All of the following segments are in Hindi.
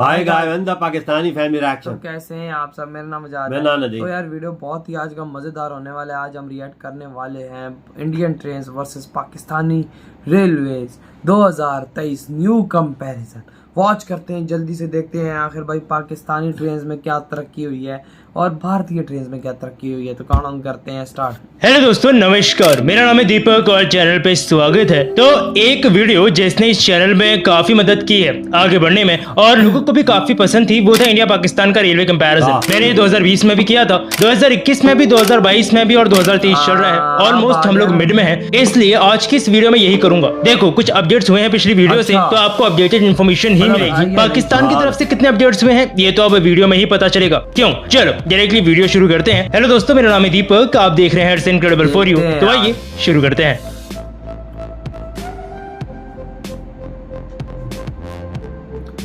Hi guys, the Pakistani family तो रिएक्शन। कैसे हैं आप सब। मेरा नाम आजाद मेरा नाम है। नदीम। तो यार वीडियो बहुत ही आज का मज़ेदार होने वाला है। आज हम रिएक्ट करने वाले हैं Indian trains versus Pakistani railways 2023 new comparison. Watch करते हैं, जल्दी से देखते हैं आखिर भाई पाकिस्तानी ट्रेन्स में क्या तरक्की हुई है और भारतीय ट्रेन्स में क्या तरक्की हुई है। तो काउंट करते हैं स्टार्ट। हेलो दोस्तों, नमस्कार। मेरा नाम है दीपक और चैनल पे स्वागत है। तो एक वीडियो जिसने इस चैनल में काफी मदद की है आगे बढ़ने में और लोगों को भी काफी पसंद थी, वो था इंडिया पाकिस्तान का रेलवे कंपैरिजन। मैंने 2020 में भी किया था, 2021 में भी, 2022 में भी और 2023 चल रहा है। ऑलमोस्ट हम लोग मिड में हैं, इसलिए आज की इस वीडियो में यही करूंगा। देखो, कुछ अपडेट्स हुए हैं पिछली वीडियो से, तो आपको अपडेटेड इन्फॉर्मेशन ही मिलेगी। पाकिस्तान की तरफ से कितने अपडेट्स हुए हैं ये तो अब वीडियो में ही पता चलेगा। क्यों, चलो डायरेक्टली वीडियो शुरू करते हैं। हेलो दोस्तों, मेरा नाम है दीपक, आप देख रहे हैं इट्स इनक्रेडिबल फॉर यू। तो आइए शुरू करते हैं।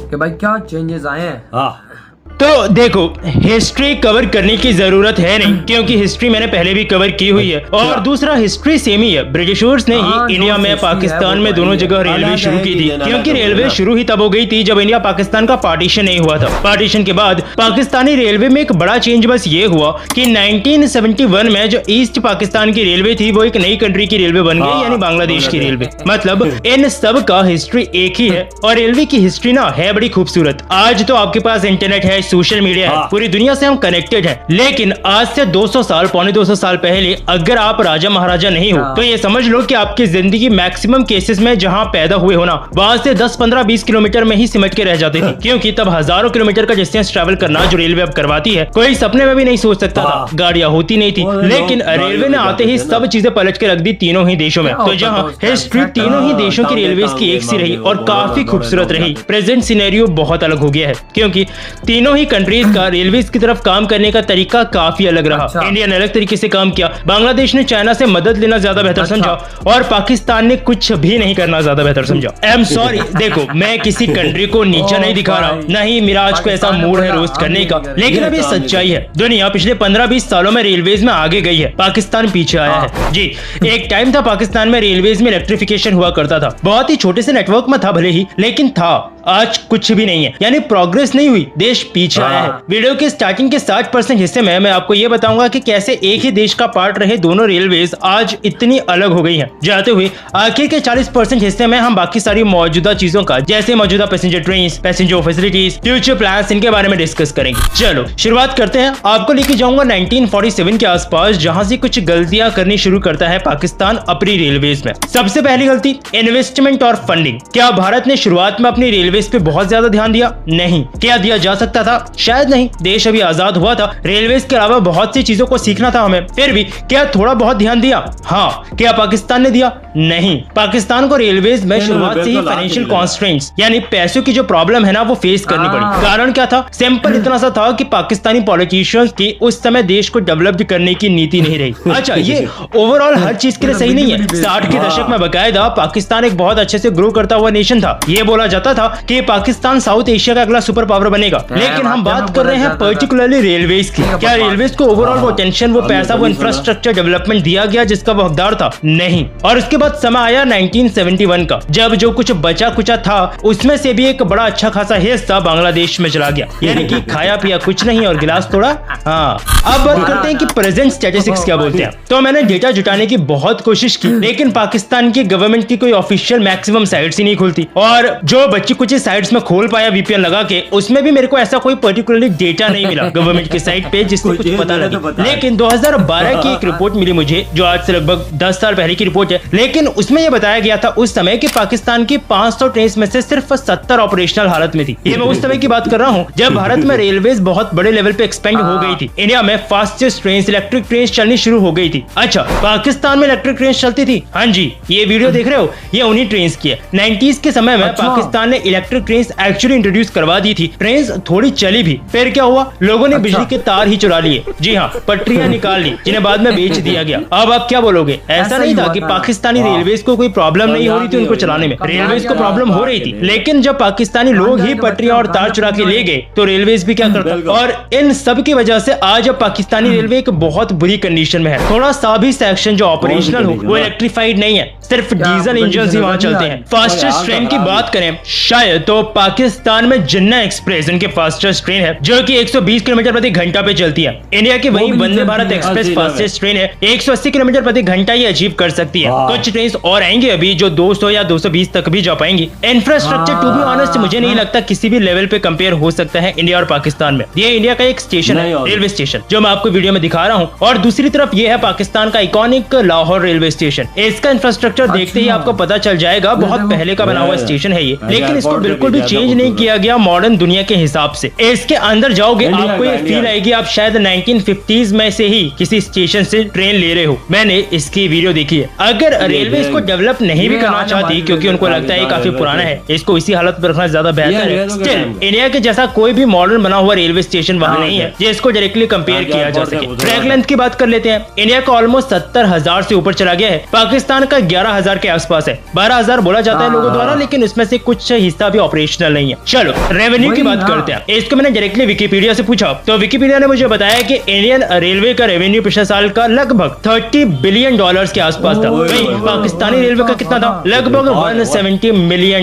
कि भाई क्या चेंजेस आए हैं। हाँ, तो देखो, हिस्ट्री कवर करने की जरूरत है नहीं, क्योंकि हिस्ट्री मैंने पहले भी कवर की हुई है। और दूसरा, हिस्ट्री सेम ही है। ब्रिटिशर्स ने ही इंडिया में, पाकिस्तान में दोनों जगह रेलवे शुरू की थी, क्योंकि रेलवे शुरू ही तब हो गई थी जब इंडिया पाकिस्तान का पार्टीशन नहीं हुआ था। पार्टीशन के बाद पाकिस्तानी रेलवे में एक बड़ा चेंज बस ये हुआ कि 1971 में जो ईस्ट पाकिस्तान की रेलवे थी वो एक नई कंट्री की रेलवे बन गई, यानी बांग्लादेश की रेलवे। मतलब इन सब का हिस्ट्री एक ही है और रेलवे की हिस्ट्री ना है बड़ी खूबसूरत। आज तो आपके पास इंटरनेट है, सोशल मीडिया है, पूरी दुनिया से हम कनेक्टेड हैं। लेकिन आज से 200 साल, पौने 200 साल पहले अगर आप राजा महाराजा नहीं हो तो ये समझ लो कि आपकी जिंदगी मैक्सिमम केसेस में जहां पैदा हुए हो ना, वहां से 10, 15, 20 किलोमीटर में ही सिमट के रह जाते थे, क्योंकि तब हजारों किलोमीटर का डिस्टेंस ट्रैवल करना जो रेलवे अब करवाती है, कोई सपने में भी नहीं सोच सकता था। गाड़ियां होती नहीं थी, लेकिन रेलवे ने आते ही सब चीजें पलट के रख दी तीनों ही देशों में। तो जहाँ हिस्ट्री तीनों ही देशों की रेलवे की एक सी रही और काफी खूबसूरत रही, प्रेजेंट सिनेरियो बहुत अलग हो गया है, क्योंकि तीनों ही कंट्रीज का रेलवेज की तरफ काम करने का तरीका काफी अलग रहा। इंडिया ने अलग तरीके से काम किया, बांग्लादेश ने चाइना से मदद लेना ज्यादा बेहतर समझा और पाकिस्तान ने कुछ भी नहीं करना ज्यादा बेहतर समझा। आई एम सॉरी, देखो मैं किसी कंट्री को नीचा नहीं दिखा रहा, नहीं मिराज को ऐसा मूड है रोस्ट करने का, लेकिन अब ये सच्चाई है। दुनिया पिछले 15-20 सालों में रेलवेज में आगे गई है, पाकिस्तान पीछे आया है। जी, एक टाइम था पाकिस्तान में रेलवेज में इलेक्ट्रिफिकेशन हुआ करता था, बहुत ही छोटे से नेटवर्क में था भले ही, लेकिन था। आज कुछ भी नहीं है, यानी प्रोग्रेस नहीं हुई, देश पीछे आया है। वीडियो के स्टार्टिंग के 60% हिस्से में मैं आपको ये बताऊंगा कि कैसे एक ही देश का पार्ट रहे दोनों रेलवेज आज इतनी अलग हो गई हैं। जाते हुए आखिर के 40% हिस्से में हम बाकी सारी मौजूदा चीजों का, जैसे मौजूदा passenger train, passenger facilities, future plans, इनके बारे में डिस्कस करेंगे। चलो शुरुआत करते हैं। आपको लेके जाऊंगा 1947 के आसपास, जहां से कुछ गलतियां करनी शुरू करता है पाकिस्तान अपनी रेलवेज में। सबसे पहली गलती, इन्वेस्टमेंट और फंडिंग। क्या भारत ने शुरुआत में अपनी रेलवेज पे बहुत ज्यादा ध्यान दिया? नहीं। क्या दिया जा सकता था? शायद नहीं, देश अभी आजाद हुआ था, रेलवेज के अलावा बहुत सी चीजों को सीखना था हमें। फिर भी क्या थोड़ा बहुत ध्यान दिया? हाँ। क्या पाकिस्तान ने दिया? नहीं। पाकिस्तान को रेलवेज में शुरुआत से ही फाइनेंशियल कॉन्स्ट्रेंट्स, यानी पैसों की जो प्रॉब्लम है ना, वो फेस करनी पड़ी। कारण क्या था? सिंपल इतना सा था कि पाकिस्तानी पॉलिटिशियंस की उस समय देश को डेवलप करने की नीति नहीं रही। अच्छा, ये ओवरऑल हर चीज के लिए सही नहीं है। 60 के दशक में बकायदा पाकिस्तान एक बहुत अच्छे से ग्रो करता हुआ नेशन था। ये बोला जाता था कि पाकिस्तान साउथ एशिया का अगला सुपर पावर बनेगा। लेकिन हम बात कर रहे हैं पर्टिकुलरली रेलवेज की। क्या रेलवेज को ओवरऑल वो टेंशन, वो पैसा, वो इंफ्रास्ट्रक्चर डेवलपमेंट दिया गया जिसका वो हकदार था? नहीं। और उसके बाद समय आया 1971 का, जब जो कुछ बचा कुचा था उसमें से भी एक बड़ा अच्छा खासा हिस्सा बांग्लादेश में चला गया, यानी कि खाया पिया कुछ नहीं और गिलास तोड़ा। हाँ, अब बात करते हैं कि प्रेजेंट स्टैटिस्टिक्स क्या बोलते हैं। तो मैंने डेटा जुटाने की बहुत कोशिश की, लेकिन पाकिस्तान की गवर्नमेंट की कोई ऑफिशियल मैक्सिमम साइट्स ही नहीं खुलती, और जो बच्ची कुछ साइट्स में खोल पाया वीपीएन लगा के, उसमें भी मेरे को ऐसा कोई पर्टिकुलरली डेटा नहीं मिला गवर्नमेंट की साइट पे जिससे कुछ पता लगे। लेकिन 2012 की एक रिपोर्ट मिली मुझे, जो आज से लगभग 10 साल पहले की रिपोर्ट है, लेकिन उसमें यह बताया गया था उस समय कि पाकिस्तान की 500 ट्रेन में से सिर्फ 70 ऑपरेशनल हालत में थी। ये मैं उस समय की बात कर रहा हूँ जब भारत में रेलवेज बहुत बड़े लेवल पे एक्सपेंड हो गई थी। इंडिया में फास्टेस्ट ट्रेन, इलेक्ट्रिक ट्रेन चलनी शुरू हो गई थी। अच्छा, पाकिस्तान में इलेक्ट्रिक ट्रेन चलती थी? हाँ जी, ये वीडियो देख रहे हो, ये उन्हीं ट्रेन की है। 90s के समय में पाकिस्तान ने इलेक्ट्रिक ट्रेन एक्चुअली इंट्रोड्यूस करवा दी थी। ट्रेन थोड़ी चली भी, फिर क्या हुआ? लोगों ने बिजली के तार ही चुरा लिए। जी हाँ, पटरियां निकाल ली, जिन्हें बाद में बेच दिया गया। अब आप क्या बोलोगे? ऐसा नहीं था कि पाकिस्तानी रेलवेज को कोई प्रॉब्लम नहीं हो रही थी उनको चलाने में, रेलवेज को प्रॉब्लम हो रही थी, लेकिन जब पाकिस्तानी लोग ही पटरियां और तार चुरा के ले गए तो रेलवेज भी क्या करता। और इन सब की वजह से आज अब पाकिस्तानी रेलवे एक बहुत बुरी कंडीशन में है। थोड़ा सा भी सेक्शन जो ऑपरेशनल हो वो इलेक्ट्रिफाइड नहीं है। सिर्फ डीजल इंजन ही वहाँ चलते हैं। फास्टेस्ट ट्रेन की बात करें शायद तो पाकिस्तान में जिन्ना एक्सप्रेस उनके फास्टेस्ट ट्रेन है जो कि 120 किलोमीटर प्रति घंटा पे चलती है। इंडिया की वही Vande Bharat express fastest train है, 180 किलोमीटर प्रति घंटा ये अचीव कर सकती है। कुछ ट्रेन और आएंगे अभी जो 200 या 220 तक भी जा पाएंगी। इंफ्रास्ट्रक्चर टू बी ऑनेस्ट मुझे नहीं लगता किसी भी लेवल पे कंपेयर हो सकता है इंडिया और पाकिस्तान में। ये इंडिया का एक स्टेशन है, रेलवे स्टेशन, जो मैं आपको वीडियो में दिखा रहा हूँ, और दूसरी तरफ ये है पाकिस्तान का आइकॉनिक लाहौर रेलवे स्टेशन। इसका इंफ्रास्ट्रक्चर देखते ही आपको पता चल जाएगा बहुत पहले का बना हुआ स्टेशन है ये, लेकिन इसको बिल्कुल भी चेंज नहीं किया गया मॉडर्न दुनिया के हिसाब से। इसके अंदर जाओगे आपको ये फील आएगी आप शायद 1950s में से ही किसी स्टेशन से ट्रेन ले रहे हो। मैंने इसकी वीडियो देखी है। अगर रेलवे इसको डेवलप नहीं भी करना चाहती क्योंकि उनको लगता है काफी पुराना है, इसको इसी हालत पर रखना ज्यादा बेहतर है, स्टिल इंडिया के जैसा कोई भी मॉडर्न बना हुआ रेलवे स्टेशन वहाँ नहीं है जिसको डायरेक्टली कंपेयर किया जा सके। ट्रैक लेंथ की बात कर लेते हैं। इंडिया का ऑलमोस्ट 70,000 से ऊपर चला गया है, पाकिस्तान का 11,000 के आसपास है। 12,000 बोला जाता है लोगों द्वारा, लेकिन उसमें से कुछ हिस्सा भी ऑपरेशनल नहीं है। चलो रेवेन्यू की बात करते हैं। इसको मैंने डायरेक्टली विकिपीडिया से पूछा तो विकिपीडिया ने मुझे बताया कि इंडियन रेलवे का रेवेन्यू पिछले साल का लगभग $30 बिलियन के आसपास था। वहीं पाकिस्तानी रेलवे का कितना था? लगभग $170 मिलियन।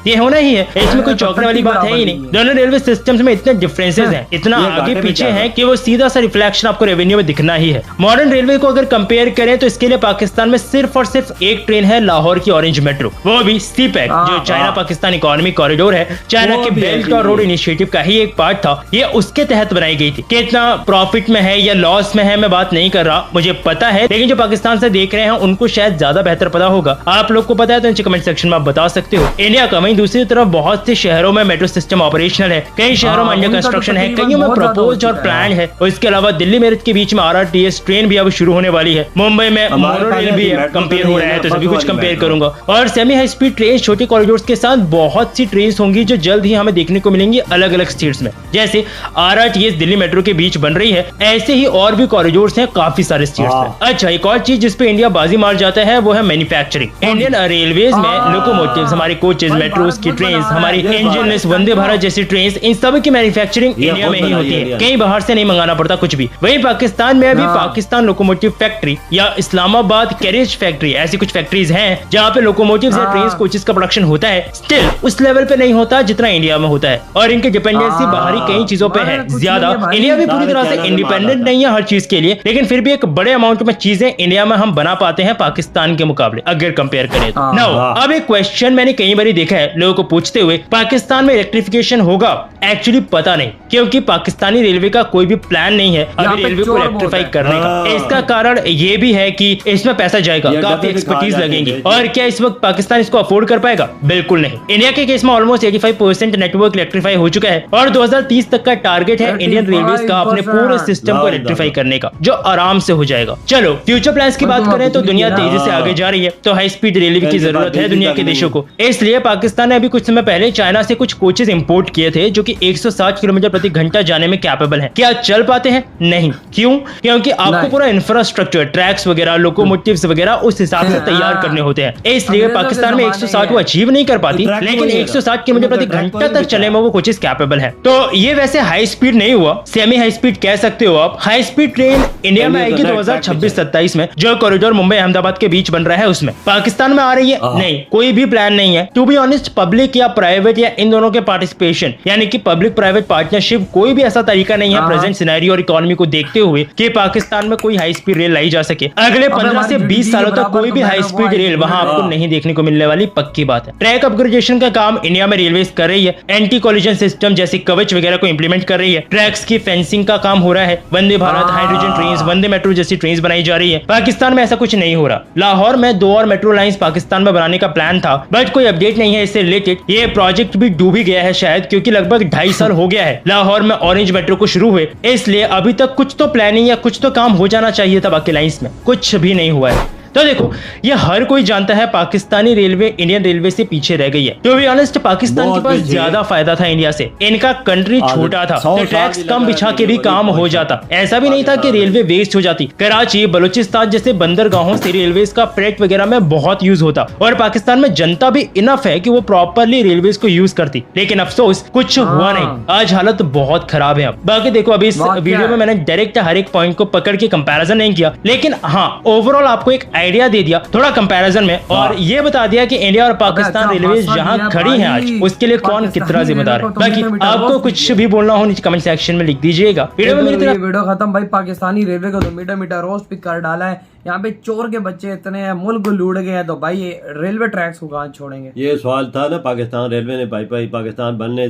ये होना ही है, इसमें कोई चौंकने वाली बात है ही नहीं। दोनों रेलवे सिस्टम्स में इतने डिफरेंसेस हैं, इतना आगे पीछे हैं कि वो सीधा सा रिफ्लेक्शन आपको रेवेन्यू में दिखना ही है। मॉडर्न रेलवे को अगर कंपेयर करें तो इसके लिए पाकिस्तान में सिर्फ और सिर्फ एक ट्रेन है, लाहौर की ऑरेंज मेट्रो, वो भी सीपैक, जो चाइना पाकिस्तान इकोनॉमिक कॉरिडोर है, चाइना के बेल्ट और रोड इनिशिएटिव का ही एक पार्ट था। ये उसके तहत बनाई गई थी। कितना प्रॉफिट में है या लॉस में है मैं बात नहीं कर रहा, मुझे पता है, लेकिन जो पाकिस्तान से देख रहे हैं उनको शायद ज्यादा बेहतर पता होगा। आप लोग को पता है तो नीचे कमेंट सेक्शन में आप बता सकते हो। इंडिया का वहीं दूसरी तरफ बहुत से शहरों में मेट्रो सिस्टम ऑपरेशनल है, कई शहरों में अंडर कंस्ट्रक्शन है, कईयों में प्रपोज और प्लान है। और इसके अलावा दिल्ली मेरठ के बीच में RRTS ट्रेन भी अब शुरू होने वाली है। मुंबई में मोनो रेल भी है, कंपेयर हो रहा है तो सभी कुछ कंपेयर करूंगा। और सेमी हाई स्पीड ट्रेन छोटे कॉरिडोर्स के साथ बहुत सी ट्रेन होंगी जो जल्द ही हमें देखने को मिलेंगी अलग अलग स्टेट्स में। जैसे RRTS दिल्ली मेट्रो के बीच बन रही है, ऐसे ही और भी कॉरिडोर्स हैं काफी सारे स्टेट्स में। अच्छा, एक और चीज जिसपे इंडिया बाजी मार जाता है वो है मैन्युफैक्चरिंग। इंडियन रेलवेज में लोकोमोटिव्स, हमारे कोचेज, मेट्रोज की ट्रेन, हमारी इंजनलेस वंदे भारत जैसी ट्रेन, इन सब की मैन्युफैक्चरिंग इंडिया में ही होती है, कहीं बाहर से नहीं मंगाना पड़ता कुछ भी। वहीं पाकिस्तान में अभी पाकिस्तान लोकोमोटिव फैक्ट्री या इस्लामाबाद कैरियज फैक्ट्री, ऐसी कुछ फैक्ट्रीज हैं जहाँ पे लोकोमोटिव्स या ट्रेन कोचेस का प्रोडक्शन होता है। स्टिल उस लेवल पे नहीं होता जितना इंडिया में होता है, और इनकी डिपेंडेंसी बाहरी कई चीजों पे है ज्यादा। इंडिया भी पूरी तरह से इंडिपेंडेंट नहीं है हर चीज के लिए, लेकिन फिर भी एक बड़े अमाउंट में चीजें इंडिया में हम बना पाते हैं पाकिस्तान के मुकाबले अगर कंपेयर करें तो। नाउ अब एक क्वेश्चन मैंने कई बार देखा है लोगों को पूछते हुए, पाकिस्तान में इलेक्ट्रिफिकेशन होगा? एक्चुअली पता नहीं, क्योंकि पाकिस्तानी रेलवे का कोई भी प्लान नहीं है अभी रेलवे को इलेक्ट्रीफाई करने का। इसका कारण ये भी है कि इसमें पैसा जाएगा, काफी एक्सपर्टीज लगेंगी, और क्या इस वक्त पाकिस्तान इसको अफोर्ड कर पाएगा? बिल्कुल नहीं। इंडिया के केस में ऑलमोस्ट 85% नेटवर्क इलेक्ट्रीफाई हो चुका है, और 2030 तक का टारगेट है इंडियन रेलवे का अपने पूरे सिस्टम को इलेक्ट्रीफाई करने का, जो आराम से हो जाएगा। चलो फ्यूचर प्लान्स की बात करें तो दुनिया तेजी से आगे जा रही है, तो हाई स्पीड रेलवे की जरूरत है दुनिया के देशों को। इसलिए पाकिस्तान ने अभी कुछ समय पहले चाइना से कुछ कोचेस इंपोर्ट किए थे जो कि 160 किलोमीटर प्रति घंटा जाने में कैपेबल है। क्या चल पाते हैं? नहीं। क्यों? क्योंकि आपको पूरा इंफ्रास्ट्रक्चर, ट्रैक्स वगैरह, लोकोमोटिव्स वगैरह उस हिसाब से तैयार करने होते हैं। इसलिए पाकिस्तान में 160 वो अचीव नहीं कर पाती, लेकिन 160 किलोमीटर प्रति घंटा तक चलने में वो कोचेस कैपेबल है। तो ये वैसे हाई स्पीड नहीं हुआ, सेमी हाई स्पीड कह सकते हो आप। हाई स्पीड ट्रेन इंडिया में आएगी 2026-27 में, जो कॉरिडोर मुंबई अहमदाबाद के बीच बन रहा है उसमें। पाकिस्तान में आ रही है? नहीं, कोई भी प्लान नहीं है। टू बी ऑनेस्ट, पब्लिक या प्राइवेट या इन दोनों के पार्टिसिपेशन, यानी कि पब्लिक प्राइवेट पार्टनरशिप, कोई भी ऐसा तरीका नहीं है प्रेजेंट सिनेरियो और इकोनॉमी को देखते हुए कि पाकिस्तान में कोई हाई स्पीड रेल लाई जा सके। अगले 15 से 20 सालों तक कोई भी हाई स्पीड रेल वहां आपको नहीं देखने को मिलने वाली पक्की बात है। ट्रैक अपग्रेडेशन का काम इंडिया में रेलवेज कर रही है, एंटी कोलिजन सिस्टम जैसे कवच वगैरह को इंप्लीमेंट कर रही है, ट्रैक्स की फेंसिंग का काम हो रहा है, वंदे भारत, हाइड्रोजन ट्रेन, वंदे मेट्रो जैसी ट्रेन बनाई जा रही है। पाकिस्तान में ऐसा कुछ नहीं हो रहा। लाहौर में 2 और मेट्रो लाइंस पाकिस्तान में बनाने का प्लान था, बट कोई अपडेट नहीं है इससे रिलेटेड। ये प्रोजेक्ट भी डूब ही गया है शायद, क्योंकि लगभग 2.5 साल हो गया है लाहौर में ऑरेंज मेट्रो को शुरू हुए, इसलिए अभी तक कुछ तो प्लानिंग या कुछ तो काम हो जाना चाहिए था। बाकी लाइंस में कुछ भी नहीं हुआ है। तो देखो, ये हर कोई जानता है पाकिस्तानी रेलवे इंडियन रेलवे से पीछे रह गई है। टू बी ऑनेस्ट, पाकिस्तान के पास ज्यादा फायदा था इंडिया से। इनका कंट्री छोटा था तो ट्रैक्स कम बिछा के भी काम हो जाता। ऐसा भी नहीं था कि रेलवे वेस्ट हो जाती। कराची, बलूचिस्तान जैसे बंदरगाहों से रेलवे का फ्रेट वगैरह में बहुत यूज होता, और पाकिस्तान में जनता भी इनफ है कि वो प्रॉपरली रेलवे को यूज करती। लेकिन अफसोस कुछ हुआ नहीं। आज हालत बहुत खराब है। बाकी देखो, अभी इस वीडियो में मैंने डायरेक्ट हर एक पॉइंट को पकड़ के कंपैरिजन नहीं किया, लेकिन हाँ, ओवरऑल आपको एक आइडिया दे दिया थोड़ा कंपैरिजन में, और ये बता दिया कि इंडिया और पाकिस्तान रेलवे जहां खड़ी हैं आज उसके लिए कौन कितना जिम्मेदार है। बाकी आपको कुछ भी बोलना हो नीचे कमेंट सेक्शन में लिख दीजिएगा। वीडियो खत्म भाई। पाकिस्तानी रेलवे को तो मीटर मीटर रोस्ट पिक कर डाला है। यहाँ पे चोर के बच्चे इतने हैं, मुल्क को लूट गए हैं, तो भाई ये रेलवे ट्रैक्स को कहाँ छोड़ेंगे। ये सवाल था ना पाकिस्तान रेलवे ने भाई पाकिस्तान बनने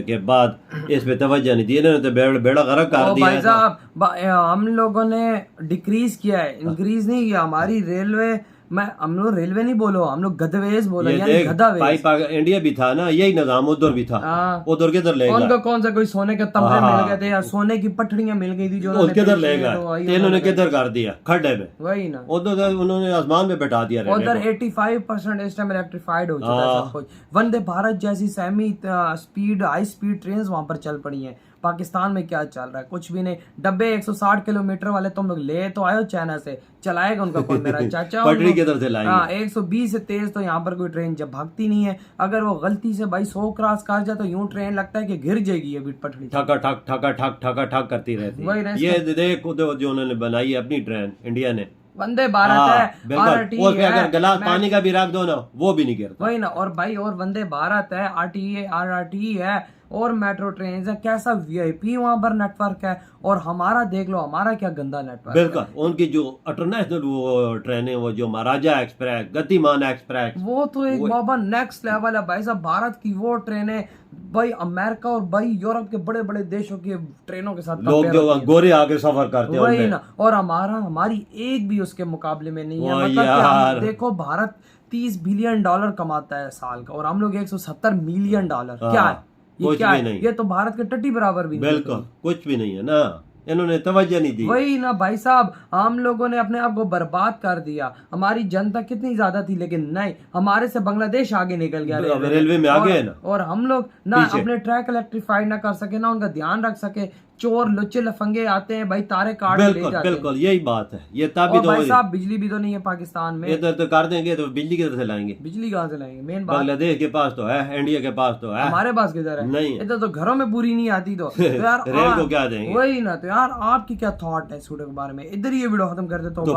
के बाद इस पे तवज्जो नहीं दी, इन्होंने तो बेड़ा गर्क कर दिया। भाई साहब हम लोगों ने डिक्रीज किया है, इंक्रीज नहीं किया। हमारी रेलवे हम लोग रेलवे नहीं बोलो, हम लोग गधवेज बोलो, यानी गधावेज। इंडिया भी था ना, यही निजाम उधर भी था। उधर किधर लेगा? उनको कौन सा कोई सोने के तमगे मिल गए थे या सोने की पटड़ियां मिल गई थी जो किधर लेगा? इन्होंने किधर कर दिया? खड्डे में। वही ना, उधर उन्होंने आसमान में बैठा दिया। उधर 85% इस टाइम इलेक्ट्रिफाइड हो चुका है सब कुछ। वंदे भारत जैसी semi speed high speed train वहां पर चल पड़ी है। पाकिस्तान में क्या चल रहा है? कुछ भी नहीं। डब्बे 160 किलोमीटर वाले तुम लोग ले तो आयो चाइना से, चलाएगा उनका कौन? मेरा चाचा पटरी किधर से लाएंगे? 120 से तेज तो यहाँ पर कोई ट्रेन जब भागती नहीं है। अगर वो गलती से भाई 100 क्रॉस कर जाए तो यूं ट्रेन लगता है कि गिर जाएगी अभी पटरी। ठका ठक ठका ठक ठका ठक करती रहती है। ये देखो जो उन्होंने बनाई है अपनी ट्रेन इंडिया ने, वंदे भारत है, RRT है। अगर गिलास पानी का भी रख दो ना वो भी नहीं गिरता। वही ना। और भाई और वंदे भारत है, RRT है और मेट्रो ट्रेन है। कैसा VIP वहां पर नेटवर्क है। और हमारा देख लो, हमारा क्या गंदा नेटवर्क। बिल्कुल। उनकी जो इंटरनेशनल वो ट्रेन है, वो जो महाराजा एक्सप्रेस, गतिमान एक्सप्रेस, वो तो एक बाबा नेक्स्ट लेवल है भाई साहब। भारत की वो ट्रेनें भाई अमेरिका और भाई यूरोप के बड़े बड़े देशों की ट्रेनों के साथ लोग जो गोरे आगे सफर करते हैं वही ना। और हमारी एक भी उसके मुकाबले में नहीं है। मतलब देखो भारत $30 बिलियन कमाता है साल का और हम लोग $170 मिलियन। क्या है ये? क्या है ये? तो भारत के टट्टी बराबर भी नहीं। बिल्कुल कुछ भी नहीं है ना, इन्होंने तवज्जो नहीं दी। वही ना भाई साहब, हम लोगों ने अपने आप को बर्बाद कर दिया। हमारी जनता कितनी ज्यादा थी, लेकिन नहीं, हमारे से बांग्लादेश आगे निकल गया रेलवे में आगे है ना। और हम लोग ना अपने ट्रैक इलेक्ट्रीफाइड ना कर सके, ना उनका ध्यान रख सके। चोर लुच्चे लफंगे आते हैं भाई, तारे काट ले जाते हैं। बिल्कुल यही बात है। ये तभी तो भाई साहब बिजली भी तो नहीं है पाकिस्तान में। इधर तो कर देंगे तो बिजली किधर से लाएंगे? बिजली कहाँ से लाएंगे? मेन बात बांग्लादेश के पास तो है, इंडिया के पास तो है, हमारे पास किधर है? नहीं, इधर तो घरों में पूरी नहीं आती। तो यार रेल को क्या देंगे? वही ना। तो यार आपकी क्या थॉट है इस वीडियो के बारे में? इधर ये वीडियो खत्म कर देता हूँ।